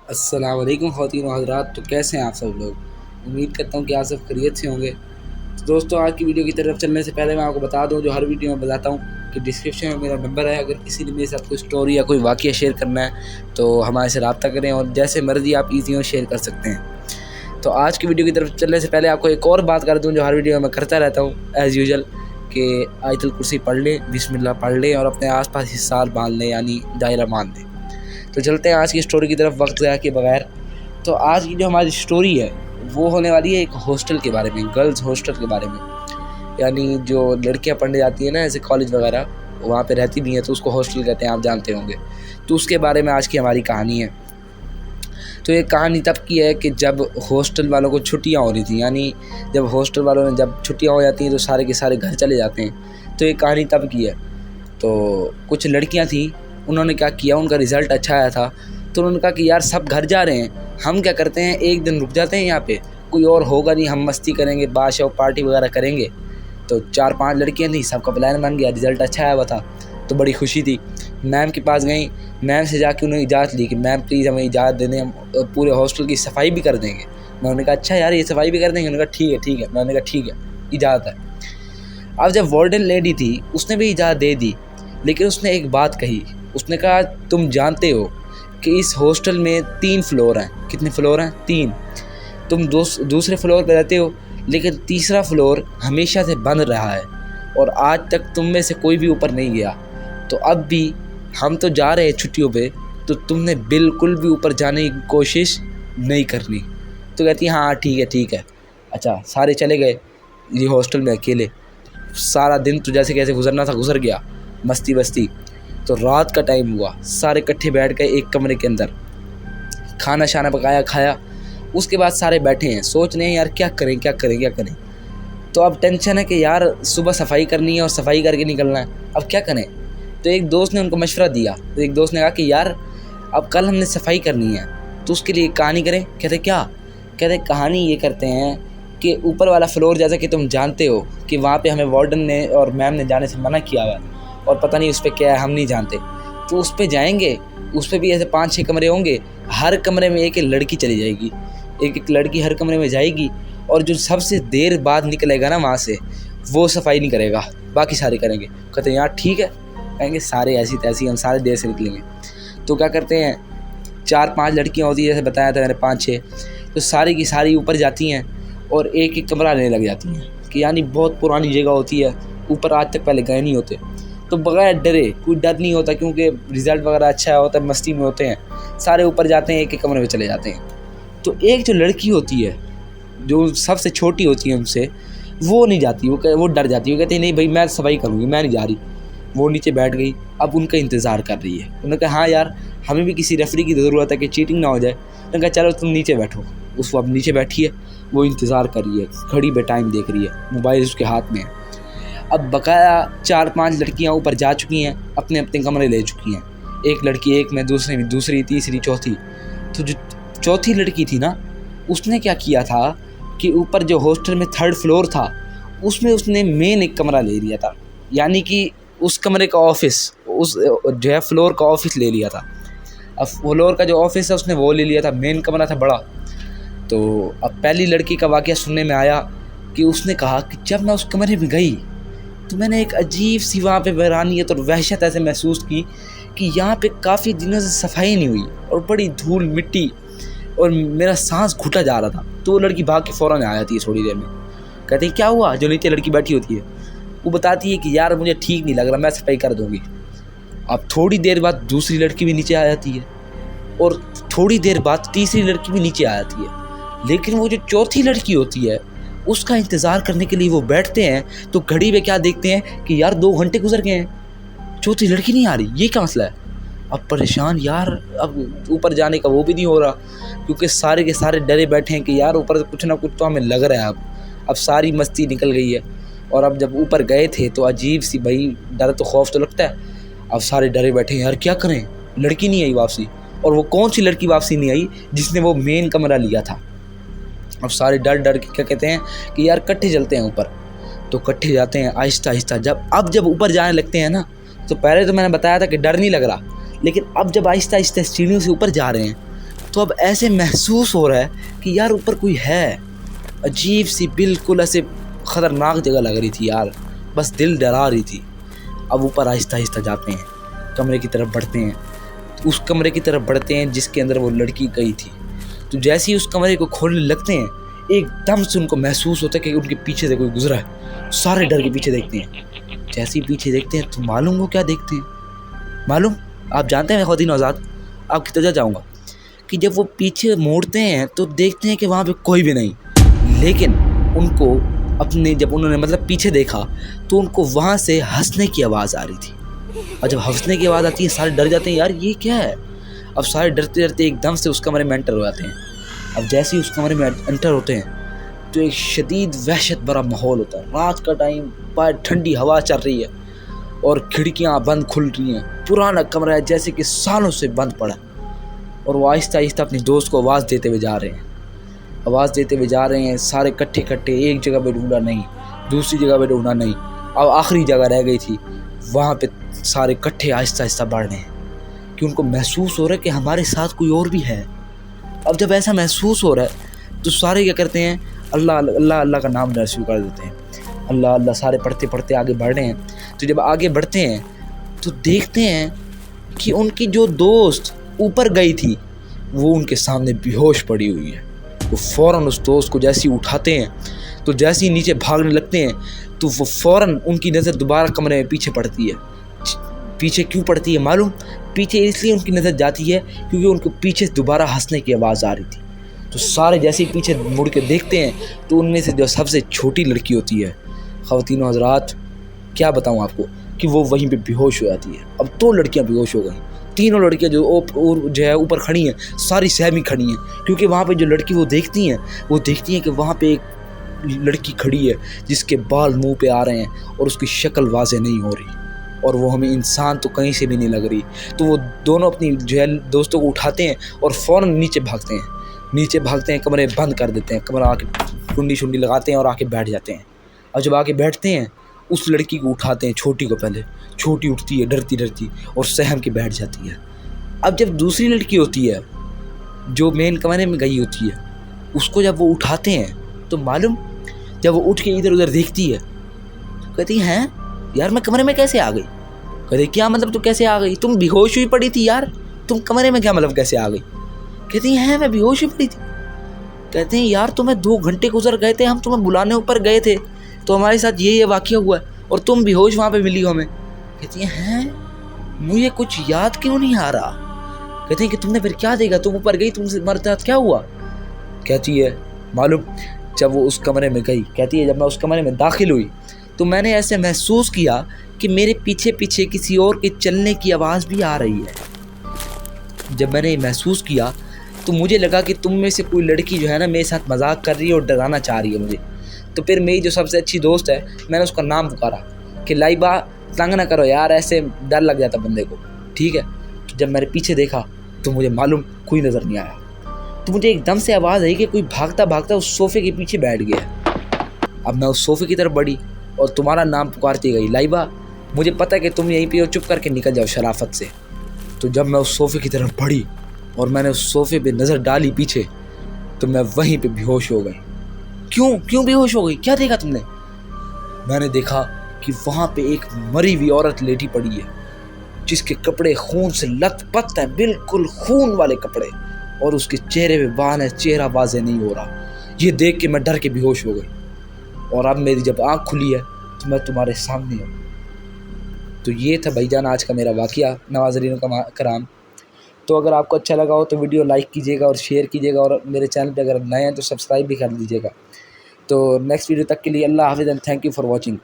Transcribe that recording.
अस्सलाम वालेकुम ख़वातीन व हज़रात। तो कैसे हैं आप सब लोग? उम्मीद करता हूँ कि आप सब खैरियत से होंगे। तो दोस्तों, आज की वीडियो की तरफ चलने से पहले मैं आपको बता दूँ, जो हर वीडियो में बताता हूँ, कि डिस्क्रिप्शन में मेरा नंबर है। अगर किसी ने मेरे साथ कोई स्टोरी या कोई वाक़या शेयर करना है तो हमारे से रब्ता करें, और जैसे मर्ज़ी आप ईज़ी शेयर कर सकते हैं। तो आज की वीडियो की तरफ चलने से पहले आपको एक और बात कर दूँ, जो हर वीडियो में मैं करता रहता हूँ एज़ यूजुअल, कि आयतुल कुर्सी पढ़ लें, बिस्मिल्लाह पढ़ लें और अपने आस-पास हिसार बांध लें, यानी दायरा बांध लें। तो चलते हैं आज की स्टोरी की तरफ वक्त ज़ाया किए बगैर। तो आज की जो हमारी स्टोरी है वो होने वाली है एक हॉस्टल के बारे में, गर्ल्स हॉस्टल के बारे में। यानी जो लड़कियां पढ़ने जाती हैं ना, ऐसे कॉलेज वगैरह, वहाँ पे रहती भी हैं तो उसको हॉस्टल कहते हैं, आप जानते होंगे। तो उसके बारे में आज की हमारी कहानी है। तो ये कहानी तब की है कि जब हॉस्टल वालों को छुट्टियाँ हो रही थी, यानी जब हॉस्टल वालों ने जब छुट्टियाँ हो जाती हैं तो सारे के सारे घर चले जाते हैं। तो ये कहानी तब की है। तो कुछ लड़कियाँ थी, उन्होंने क्या किया, उनका रिज़ल्ट अच्छा आया था, तो उन्होंने कहा कि यार सब घर जा रहे हैं, हम क्या करते हैं, एक दिन रुक जाते हैं यहाँ पे, कोई और होगा नहीं, हम मस्ती करेंगे, बादशाह पार्टी वगैरह करेंगे। तो 4-5 लड़कियाँ थी, सबका प्लान बन गया, रिज़ल्ट अच्छा आया हुआ था तो बड़ी खुशी थी। मैम के पास गई, मैम से जाके उन्होंने इजाज़त ली कि मैम प्लीज़ हमें इजाज़त दे दें, हम पूरे हॉस्टल की सफाई भी कर देंगे। मैंने कहा अच्छा यार, ये सफाई भी कर देंगे? उन्होंने कहा ठीक है। मैंने कहा ठीक है, इजाज़त है। अब जब वार्डन लेडी थी, उसने भी इजाज़त दे दी, लेकिन उसने एक बात कही। उसने कहा तुम जानते हो कि इस हॉस्टल में 3 फ्लोर हैं। कितने फ्लोर हैं? 3। तुम दूसरे फ्लोर पे रहते हो, लेकिन तीसरा फ्लोर हमेशा से बंद रहा है और आज तक तुम में से कोई भी ऊपर नहीं गया। तो अब भी हम तो जा रहे हैं छुट्टियों पे, तो तुमने बिल्कुल भी ऊपर जाने की कोशिश नहीं करनी। तो कहती है हाँ ठीक है। अच्छा, सारे चले गए, ये हॉस्टल में अकेले। सारा दिन तो जैसे कैसे गुजरना था गुजर गया, मस्ती बस्ती। तो रात का टाइम हुआ, सारे इकट्ठे बैठ गए एक कमरे के अंदर, खाना शाना पकाया, खाया। उसके बाद सारे बैठे हैं, सोच रहे हैं यार क्या करें। तो अब टेंशन है कि यार सुबह सफाई करनी है और सफाई करके निकलना है, अब क्या करें। तो एक दोस्त ने उनको मशवरा दिया। तो एक दोस्त ने कहा कि यार अब कल हमने सफाई करनी है, तो उसके लिए कहानी करें। कहते क्या? कहते कहानी ये करते हैं कि ऊपर वाला फ्लोर, जैसा कि तुम जानते हो कि वहाँ पे हमें वार्डन ने और मैम ने जाने से मना किया हुआ है, और पता नहीं उस पर क्या है, हम नहीं जानते। तो उस पर जाएंगे, उस पर भी ऐसे 5-6 कमरे होंगे, हर कमरे में एक लड़की चली जाएगी, एक लड़की हर कमरे में जाएगी, और जो सबसे देर बाद निकलेगा ना वहाँ से, वो सफाई नहीं करेगा, बाकी सारे करेंगे। कहते हैं यार ठीक है। कहेंगे सारे ऐसी तैसी, हम सारे देर से निकलेंगे। तो क्या करते हैं, 4-5 लड़कियाँ होती है, जैसे बताया था मैंने 5-6, तो सारी की सारी ऊपर जाती हैं और एक एक कमरा लेने लग जाती हैं, कि यानी बहुत पुरानी जगह होती है, ऊपर आज तक पहले गए नहीं होते। तो बगैर डरे, कोई डर नहीं होता, क्योंकि रिज़ल्ट वगैरह अच्छा होता है, मस्ती में होते हैं, सारे ऊपर जाते हैं, एक एक कमरे में चले जाते हैं। तो एक जो लड़की होती है, जो सबसे छोटी होती है उनसे, वो नहीं जाती, वो डर जाती है, वो कहती है नहीं भाई मैं सफाई करूँगी, मैं नहीं जा रही। वो नीचे बैठ गई, अब उनका इंतज़ार कर रही है। उन्होंने कहा हाँ यार, हमें भी किसी रेफरी की ज़रूरत है कि चीटिंग ना हो जाए। उन्होंने कहा चलो तुम नीचे बैठो। उसको अब नीचे बैठी है, वो इंतज़ार कर रही है, घड़ी पे टाइम देख रही है, मोबाइल उसके हाथ में है। अब बकाया 4-5 लड़कियां ऊपर जा चुकी हैं, अपने अपने कमरे ले चुकी हैं, एक लड़की एक में, दूसरे में, दूसरी, तीसरी, चौथी। तो जो चौथी लड़की थी ना, उसने क्या किया था कि ऊपर जो हॉस्टल में 3rd फ्लोर था, उसमें उसने मेन एक कमरा ले लिया था, यानी कि उस कमरे का ऑफिस, उस जो है फ्लोर का ऑफिस ले लिया था। अब फ्लोर का जो ऑफिस है उसने वो ले लिया था, मेन कमरा था बड़ा। तो अब पहली लड़की का वाक़या सुनने में आया कि उसने कहा कि जब मैं उस कमरे में गई तो मैंने एक अजीब सी वहाँ पे वैरानियत और वहशत ऐसे महसूस की कि यहाँ पे काफ़ी दिनों से सफाई नहीं हुई, और बड़ी धूल मिट्टी, और मेरा सांस घुटा जा रहा था। तो वो लड़की भाग के फ़ौरन आ जाती है थोड़ी देर में। कहते हैं क्या हुआ? जो नीचे लड़की बैठी होती है वो बताती है कि यार मुझे ठीक नहीं लग रहा, मैं सफाई कर दूँगी। अब थोड़ी देर बाद दूसरी लड़की भी नीचे आ जाती है, और थोड़ी देर बाद तीसरी लड़की भी नीचे आ जाती है। लेकिन वो जो चौथी लड़की होती है, उसका इंतज़ार करने के लिए वो बैठते हैं, तो घड़ी पे क्या देखते हैं कि यार 2 घंटे गुजर गए हैं, चौथी लड़की नहीं आ रही, ये क्या मसला है। अब परेशान यार, अब ऊपर जाने का वो भी नहीं हो रहा, क्योंकि सारे के सारे डरे बैठे हैं कि यार ऊपर कुछ ना कुछ तो हमें लग रहा है। अब सारी मस्ती निकल गई है, और अब जब ऊपर गए थे तो अजीब सी, भाई डर तो खौफ तो लगता है। अब सारे डरे बैठे हैं, यार क्या करें, लड़की नहीं आई वापसी। और वो कौन सी लड़की वापसी नहीं आई? जिसने वो मेन कमरा लिया था। अब सारे डर के क्या कहते हैं कि यार इकट्ठे चलते हैं ऊपर। तो इकट्ठे जाते हैं आहिस्ता आहिस्ता। जब ऊपर जाने लगते हैं ना, तो पहले तो मैंने बताया था कि डर नहीं लग रहा, लेकिन अब जब आहिस्ता आहिस्ता सीढ़ियों से ऊपर जा रहे हैं تو اب ایسے محسوس ہو رہا ہے کہ یار اوپر کوئی ہے. عجیب سی بالکل ایسے خطرناک جگہ لگ رہی تھی یار, بس دل ڈرا رہی تھی. اب اوپر آہستہ آہستہ جاتے ہیں, کمرے کی طرف بڑھتے ہیں. اس کمرے کی طرف بڑھتے ہیں جس کے اندر وہ لڑکی گئی تھی. تو جیسے ہی اس کمرے کو کھولنے لگتے ہیں, ایک دم سے ان کو محسوس ہوتا ہے کہ ان کے پیچھے سے کوئی گزرا ہے. سارے ڈر کے پیچھے دیکھتے ہیں. جیسے ہی پیچھے دیکھتے ہیں تو معلوم وہ کیا دیکھتے ہیں, معلوم آپ جانتے ہیں خواتین آزاد, آپ کی طرح جاؤں گا کہ جب وہ پیچھے موڑتے ہیں تو دیکھتے ہیں کہ وہاں پہ کوئی بھی نہیں. لیکن ان کو جب انہوں نے مطلب پیچھے دیکھا تو ان کو وہاں سے ہنسنے کی آواز آ رہی تھی. اور جب ہنسنے کی آواز آتی ہے سارے ڈر جاتے ہیں, یار یہ کیا ہے. اب سارے ڈرتے ڈرتے ایک دم سے اس کمرے میں انٹر ہو جاتے ہیں. اب جیسے ہی اس کمرے میں انٹر ہوتے ہیں تو ایک شدید وحشت بھرا ماحول ہوتا ہے. رات کا ٹائم, باہر ٹھنڈی ہوا چل رہی ہے اور کھڑکیاں بند کھل رہی ہیں. پرانا کمرہ ہے جیسے کہ سالوں سے بند پڑا. اور وہ آہستہ آہستہ اپنے دوست کو آواز دیتے ہوئے جا رہے ہیں. سارے کٹھے, ایک جگہ پہ ڈھونڈا نہیں, دوسری جگہ پہ ڈھونڈا نہیں. اب آخری جگہ رہ گئی تھی, وہاں پہ سارے کٹھے آہستہ آہستہ بڑھ رہے ہیں کہ ان کو محسوس ہو رہا ہے کہ ہمارے ساتھ کوئی اور بھی ہے. اب جب ایسا محسوس ہو رہا ہے تو سارے کیا کرتے ہیں, اللہ اللہ اللہ کا نام لینا شروع کر دیتے ہیں. اللہ اللہ سارے پڑھتے پڑھتے آگے بڑھ رہے ہیں. تو جب آگے بڑھتے ہیں تو دیکھتے ہیں کہ ان کی جو دوست اوپر گئی تھی وہ ان کے سامنے بے ہوش پڑی ہوئی ہے. وہ فوراً اس دوست کو جیسے ہی اٹھاتے ہیں تو جیسے ہی نیچے بھاگنے لگتے ہیں تو وہ فوراً ان کی نظر دوبارہ کمرے میں پیچھے پڑتی ہے. پیچھے کیوں پڑتی ہے معلوم, پیچھے اس لیے ان کی نظر جاتی ہے کیونکہ ان کو پیچھے دوبارہ ہنسنے کی آواز آ رہی تھی. تو سارے جیسے ہی پیچھے مڑ کے دیکھتے ہیں تو ان میں سے جو سب سے چھوٹی لڑکی ہوتی ہے, خواتین و حضرات کیا بتاؤں آپ کو, کہ وہ وہیں پہ بے ہوش ہو جاتی ہے. اب 2 لڑکیاں بے ہوش ہو گئیں. 3 لڑکیاں جو ہے اوپر کھڑی ہیں, ساری سہمی کھڑی ہیں. کیونکہ وہاں پہ جو لڑکی وہ دیکھتی ہیں کہ وہاں پہ ایک لڑکی کھڑی ہے جس کے بال منہ پہ آ رہے ہیں اور اس کی شکل واضح نہیں ہو رہی, اور وہ ہمیں انسان تو کہیں سے بھی نہیں لگ رہی. تو وہ دونوں اپنی جو ہے دوستوں کو اٹھاتے ہیں اور فوراً نیچے بھاگتے ہیں, کمرے بند کر دیتے ہیں. کمرہ آ کے کنڈی لگاتے ہیں اور آ کے بیٹھ جاتے ہیں. اور جب آ کے بیٹھتے ہیں اس لڑکی کو اٹھاتے ہیں, چھوٹی کو. پہلے چھوٹی اٹھتی ہے ڈرتی اور سہم کے بیٹھ جاتی ہے. اب جب دوسری لڑکی ہوتی ہے جو مین کمرے میں گئی ہوتی ہے, اس کو جب وہ اٹھاتے ہیں تو معلوم جب وہ اٹھ کے ادھر ادھر دیکھتی ہے تو کہتی ہے یار میں کمرے میں کیسے آ گئی. کہتے کیا مطلب تو کیسے آ گئی, تم بے ہوش ہوئی پڑی تھی یار, تم کمرے میں کیا مطلب کیسے آ گئی. کہتی ہیں میں بے ہوش ہوئی پڑی تھی. کہتے ہیں یار تمہیں 2 گھنٹے گزر گئے تھے, ہم تمہیں بلانے اوپر گئے تھے تو ہمارے ساتھ یہ واقعہ ہوا ہے اور تم بے ہوش وہاں پہ ملی ہو ہمیں. کہتی ہیں مجھے کچھ یاد کیوں نہیں آ رہا. کہتے ہیں کہ تم نے پھر کیا دیکھا, تم اوپر گئی, تم سے ہمارے ساتھ کیا ہوا. کہتی ہے معلوم جب وہ اس کمرے میں گئی, کہتی ہے جب میں اس کمرے میں داخل ہوئی تو میں نے ایسے محسوس کیا کہ میرے پیچھے پیچھے کسی اور کے چلنے کی آواز بھی آ رہی ہے. جب میں نے یہ محسوس کیا تو مجھے لگا کہ تم میں سے کوئی لڑکی جو ہے نا میرے ساتھ مذاق کر رہی ہے اور ڈرانا چاہ رہی ہے مجھے. تو پھر میری جو سب سے اچھی دوست ہے میں نے اس کا نام پکارا کہ لائبہ تنگ نہ کرو یار, ایسے ڈر لگ جاتا بندے کو, ٹھیک ہے. جب میں نے پیچھے دیکھا تو مجھے معلوم کوئی نظر نہیں آیا. تو مجھے ایک دم سے آواز آئی کہ کوئی بھاگتا بھاگتا اس صوفے کے پیچھے بیٹھ گیا. اب میں اس صوفے کی طرف بڑھی اور تمہارا نام پکارتی گئی, لائبہ مجھے پتہ ہے کہ تم یہیں پہ ہو, چپ کر کے نکل جاؤ شرافت سے. تو جب میں اس صوفے کی طرف بڑھی اور میں نے اس صوفے پہ نظر ڈالی پیچھے تو میں وہیں پہ بے ہوش ہو گئی. کیوں بے ہوش ہو گئی, کیا دیکھا تم نے. میں نے دیکھا کہ وہاں پہ ایک مری ہوئی عورت لیٹی پڑی ہے جس کے کپڑے خون سے لت پت ہیں, بالکل خون والے کپڑے, اور اس کے چہرے پہ بال ہے, چہرہ واضح نہیں ہو رہا. یہ دیکھ کے میں ڈر کے بے ہوش ہو گئی. اور اب میری جب آنکھ کھلی ہے تو میں تمہارے سامنے ہوں. تو یہ تھا بھائی جان آج کا میرا واقعہ ناظرین کرام. تو اگر آپ کو اچھا لگا ہو تو ویڈیو لائک کیجیے گا اور شیئر کیجیے گا, اور میرے چینل پہ اگر نئے ہیں تو سبسکرائب بھی کر لیجیے گا. تو نیکسٹ ویڈیو تک کے لیے اللہ حافظ and thank you for watching.